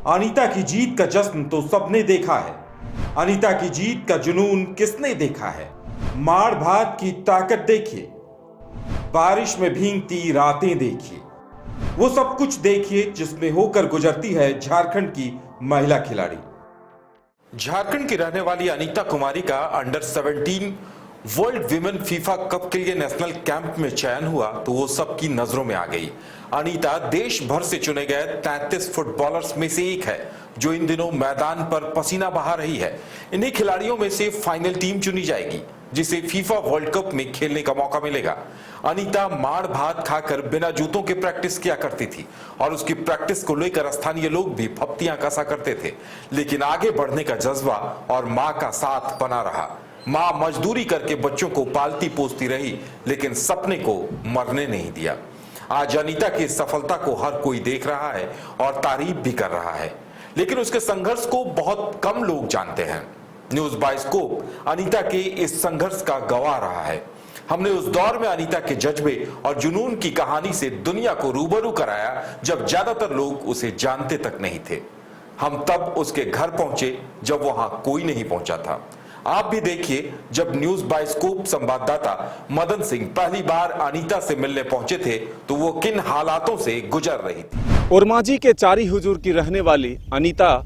अनीता की जीत का जश्न तो सबने देखा है। अनीता की जीत का जुनून किसने देखा है? मार भात की ताकत देखिए, बारिश में भीगती रातें देखिए, वो सब कुछ देखिए जिसमें होकर गुजरती है झारखंड की महिला खिलाड़ी। झारखंड की रहने वाली अनीता कुमारी का under 17 world women FIFA cup के लिए नेशनल कैंप में चयन हुआ तो वो सबकी नजरों में आ गई। अनीता देश भर से चुने गए 33 फुटबॉलर्स में से एक है जो इन दिनों मैदान पर पसीना बहा रही है। इन्हीं खिलाड़ियों में से फाइनल टीम चुनी जाएगी जिसे फीफा वर्ल्ड कप में खेलने का मौका मिलेगा। अनीता मार भात खाकर बिना जूतों के प्रैक्टिस किया करती थी और उसकी प्रैक्टिस को लेकर स्थानीय लोग भी फप्तियां कसा करते थे, लेकिन आगे बढ़ने का जज्बा और मां का साथ बना रहा। मां मजदूरी करके बच्चों को पालती पोसती रही लेकिन सपने को मरने नहीं दिया। आज अनीता की सफलता को हर कोई देख रहा है और तारीफ भी कर रहा है, लेकिन उसके संघर्ष को बहुत कम लोग जानते हैं। न्यूज बाइस्कोप अनीता के इस संघर्ष का गवाह रहा है। हमने उस दौर में अनीता के जज्बे और जुनून की कहानी से दुनिया को रूबरू कराया जब ज्यादातर लोग उसे जानते तक नहीं थे। हम तब उसके घर पहुंचे जब वहां कोई नहीं पहुंचा था। आप भी देखिए, जब न्यूज बाइस्कोप संवाददाता मदन सिंह पहली बार अनीता से मिलने पहुंचे थे तो वो किन हालातों से गुजर रही थी। ओरमांझी के चारी हुजूर की रहने वाली अनीता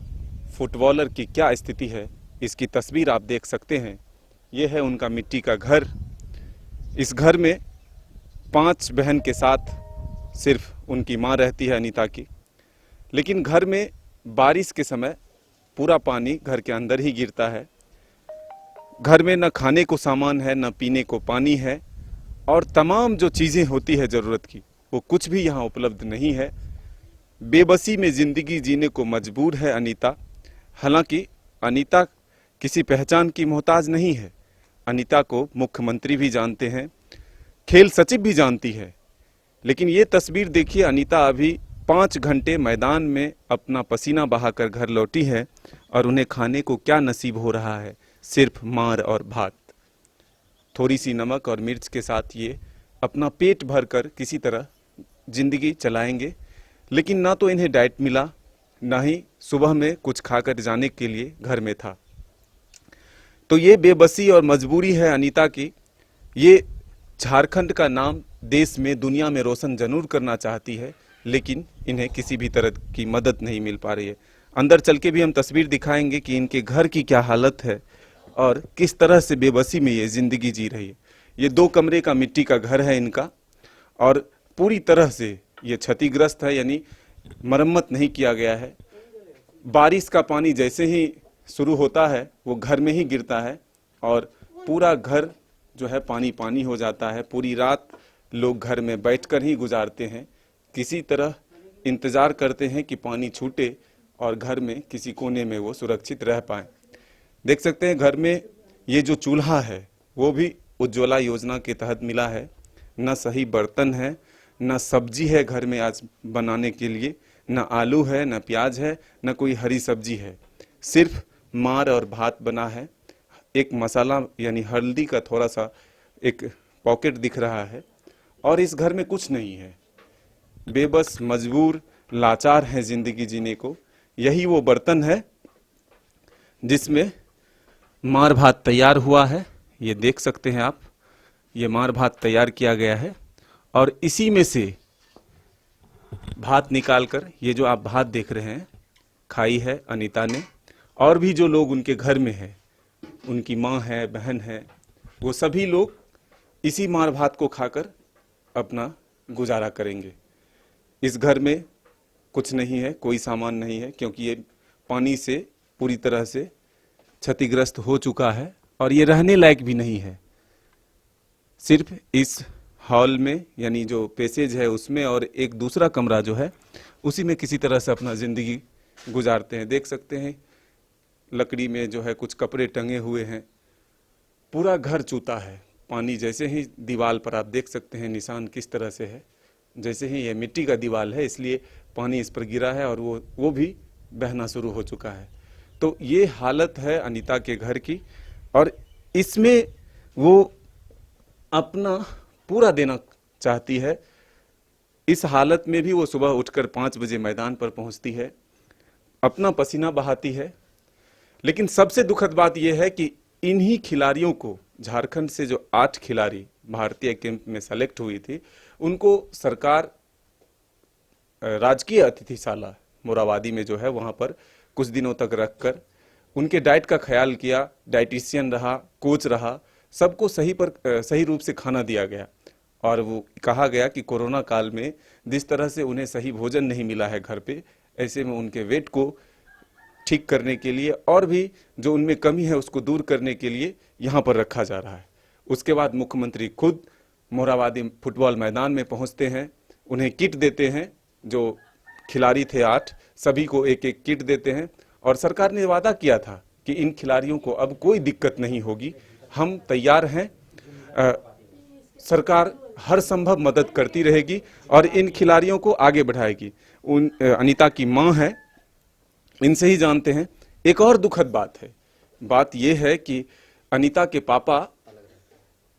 फुटबॉलर की क्या स्थिति है, इसकी तस्वीर आप देख सकते हैं। यह है उनका मिट्टी का घर। इस घर में 5 बहन के साथ सिर्फ उनकी मां रहती है अनीता की। लेकिन घर में बारिश के समय पूरा पानी घर के अंदर ही गिरता है। घर में न खाने को सामान है, न पीने को पानी है, और तमाम जो चीज़ें होती है ज़रूरत की वो कुछ भी यहाँ उपलब्ध नहीं है। बेबसी में ज़िंदगी जीने को मजबूर है अनीता। हालांकि अनीता किसी पहचान की मोहताज नहीं है। अनीता को मुख्यमंत्री भी जानते हैं, खेल सचिव भी जानती है। लेकिन ये तस्वीर देखिए, अनीता अभी 5 घंटे मैदान में अपना पसीना बहाकर घर लौटी है और उन्हें खाने को क्या नसीब हो रहा है? सिर्फ मार और भात, थोड़ी सी नमक और मिर्च के साथ ये अपना पेट भरकर किसी तरह जिंदगी चलाएंगे। लेकिन ना तो इन्हें डाइट मिला, ना ही सुबह में कुछ खाकर जाने के लिए घर में था। तो ये बेबसी और मजबूरी है अनीता की। ये झारखंड का नाम देश में, दुनिया में रोशन जरूर करना चाहती है, लेकिन इन्हें किसी भी तरह की मदद नहीं मिल पा रही है। अंदर चल के भी हम तस्वीर दिखाएंगे कि इनके घर की क्या हालत है और किस तरह से बेबसी में ये ज़िंदगी जी रही है। ये 2 कमरे का मिट्टी का घर है इनका और पूरी तरह से ये क्षतिग्रस्त है, यानी मरम्मत नहीं किया गया है। बारिश का पानी जैसे ही शुरू होता है वो घर में ही गिरता है और पूरा घर जो है पानी पानी हो जाता है। पूरी रात लोग घर में बैठकर ही गुजारते हैं, किसी तरह इंतज़ार करते हैं कि पानी छूटे और घर में किसी कोने में वो सुरक्षित रह पाएँ। देख सकते हैं घर में ये जो चूल्हा है वो भी उज्ज्वला योजना के तहत मिला है। न सही बर्तन है, न सब्जी है घर में आज बनाने के लिए, न आलू है, न प्याज है, न कोई हरी सब्जी है। सिर्फ मार और भात बना है। एक मसाला यानी हल्दी का थोड़ा सा एक पॉकेट दिख रहा है और इस घर में कुछ नहीं है। बेबस, मजबूर, लाचार है जिंदगी जीने को। यही वो बर्तन है जिसमें मार भात तैयार हुआ है। ये देख सकते हैं आप, ये मार भात तैयार किया गया है और इसी में से भात निकालकर ये जो आप भात देख रहे हैं खाई है अनीता ने। और भी जो लोग उनके घर में है, उनकी माँ है, बहन है, वो सभी लोग इसी मार भात को खाकर अपना गुजारा करेंगे। इस घर में कुछ नहीं है, कोई सामान नहीं है, क्योंकि ये पानी से पूरी तरह से क्षतिग्रस्त हो चुका है और ये रहने लायक भी नहीं है। सिर्फ इस हॉल में यानी जो पैसेज है उसमें और एक दूसरा कमरा जो है उसी में किसी तरह से अपना ज़िंदगी गुजारते हैं। देख सकते हैं लकड़ी में जो है कुछ कपड़े टंगे हुए हैं। पूरा घर चूता है। पानी जैसे ही दीवार पर आप देख सकते हैं निशान किस तरह से है, जैसे ही ये मिट्टी का दीवार है इसलिए पानी इस पर गिरा है और वो भी बहना शुरू हो चुका है। तो ये हालत है अनीता के घर की और इसमें वो अपना पूरा देना चाहती है। इस हालत में भी वो सुबह उठकर 5 बजे मैदान पर पहुंचती है अपना पसीना बहाती है। लेकिन सबसे दुखद बात यह है कि इन्हीं खिलाड़ियों को, झारखंड से जो 8 खिलाड़ी भारतीय कैंप में सेलेक्ट हुई थी, उनको सरकार राजकीय अतिथिशाला मोराबादी में जो है वहां पर कुछ दिनों तक रखकर उनके डाइट का ख्याल किया, डाइटिशियन रहा, कोच रहा, सबको सही रूप से खाना दिया गया। और वो कहा गया कि कोरोना काल में जिस तरह से उन्हें सही भोजन नहीं मिला है घर पे, ऐसे में उनके वेट को ठीक करने के लिए और भी जो उनमें कमी है उसको दूर करने के लिए यहाँ पर रखा जा रहा है। उसके बाद मुख्यमंत्री खुद मोराबादी फुटबॉल मैदान में पहुँचते हैं, उन्हें किट देते हैं। जो खिलाड़ी थे 8, सभी को एक एक किट देते हैं और सरकार ने वादा किया था कि इन खिलाड़ियों को अब कोई दिक्कत नहीं होगी, हम तैयार हैं, सरकार हर संभव मदद करती रहेगी और इन खिलाड़ियों को आगे बढ़ाएगी। अनीता की मां है, इनसे ही जानते हैं। एक और दुखद बात है, बात यह है कि अनीता के पापा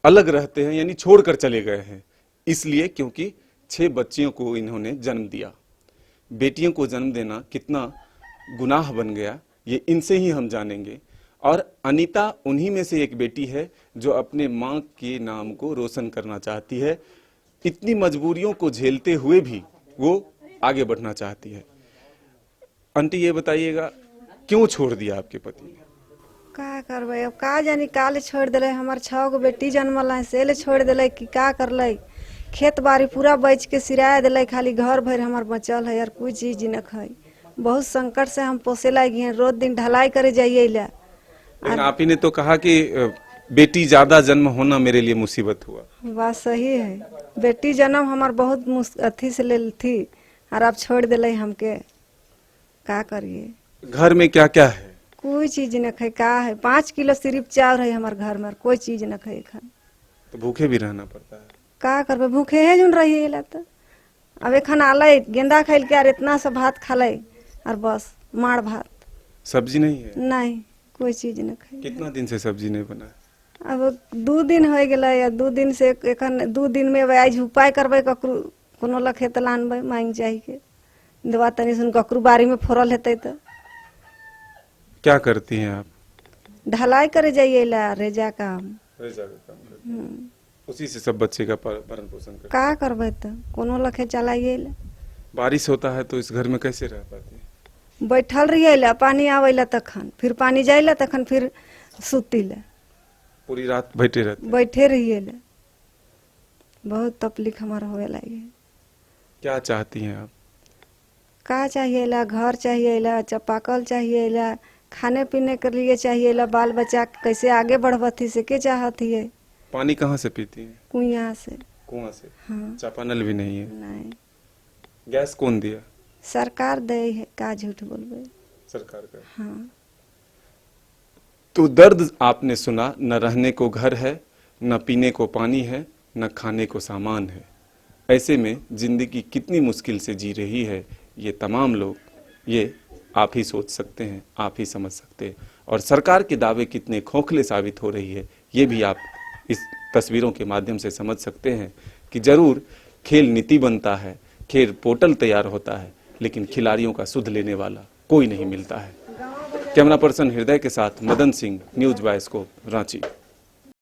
अलग रहते हैं, यानी छोड़कर चले गए हैं, इसलिए क्योंकि 6 बच्चियों को इन्होंने जन्म दिया। बेटियों को जन्म देना कितना गुनाह बन गया, ये इनसे ही हम जानेंगे। और अनीता उन्हीं में से एक बेटी है जो अपने मां के नाम को रोशन करना चाहती है। इतनी मजबूरियों को झेलते हुए भी वो आगे बढ़ना चाहती है। आंटी ये बताइएगा, क्यों छोड़ दिया आपके पति ने? का करबै, अब का जानी काले छोड़ दिले। हमार 6 गो बेटी जन्मल है, से ले छोड़ दिले कि का करले। खेत बाड़ी पूरा बेच के सिराया दिले, खाली घर भर हमार बचल है, यार कोई चीज न खाई। बहुत संकट से हम पोसे लागी हैं, रोज दिन ढलाई करे जाइए ला। लेकिन आप ही ने तो कहा कि बेटी ज्यादा जन्म होना मेरे लिए मुसीबत हुआ। बात सही है, बेटी जन्म हमार बहुत अथी से ले थी और आप छोड़ दिले हमके, का करिए। घर में क्या क्या है? कोई चीज न खाई, का है 5 किलो सिर्फ चावल है हमार घर में, कोई चीज न खाई खान। तो भूखे भी रहना पड़ता है। का करबे, भूखे है जुन रही है तो। अब एखन आले गेंदा खाइल के और इतना सा भात खा ले और बस माड़ भात, सब्जी नहीं है? नहीं कोई चीज न खाई। कितना दिन से सब्जी नहीं बना? अब 2 दिन हो गए, या 2 दिन से एखन 2 दिन में आज उपाय करबे, ककरू कोनो लखे तो लानबे मांग चाहिए के दवा तनी सुन, ककरू बारी में फोरल हेतै तो। क्या करती हैं आप? ढलाई करे जाइए ला, रेजा काम। उसी से सब बच्चे का भरण पोषण करते? का करबे तो कोनो लखे चलाइए ला। बारिश होता है तो इस घर में कैसे रह पाती है? बैठल रहिए ला, पानी आवेला तखन, फिर पानी जाइला तखन फिर सुती ला, पूरी रात बैठे रहते? बैठे रहिए ला। बहुत तकलीफ हमारा होए लगे। क्या चाहती हैं आप? का चाहिए ला, घर चाहिए ला, चापाकल चाहिए ला, खाने पीने के लिए चाहिए ला, बाल बच्चा कैसे आगे बढ़वती से के चाहती है। पानी कहाँ से पीती हैं? कुइया से। कुआं से? हाँ। चापानल भी नहीं है? नहीं, गैस कौन दिया? सरकार दे है, का झूठ बोलबे। सरकार का। हाँ। तो दर्द आपने सुना, न रहने को घर है, न पीने को पानी है, न खाने को सामान है। ऐसे में जिंदगी कितनी मुश्किल से जी रही है ये तमाम लोग, ये आप ही सोच सकते हैं, आप ही समझ सकते हैं। और सरकार के दावे कितने खोखले साबित हो रही है ये भी आप इस तस्वीरों के माध्यम से समझ सकते हैं कि जरूर खेल नीति बनता है, खेल पोर्टल तैयार होता है, लेकिन खिलाड़ियों का सुध लेने वाला कोई नहीं मिलता है। कैमरा पर्सन हृदय के साथ मदन सिंह, न्यूज़ बायस्कोप, रांची।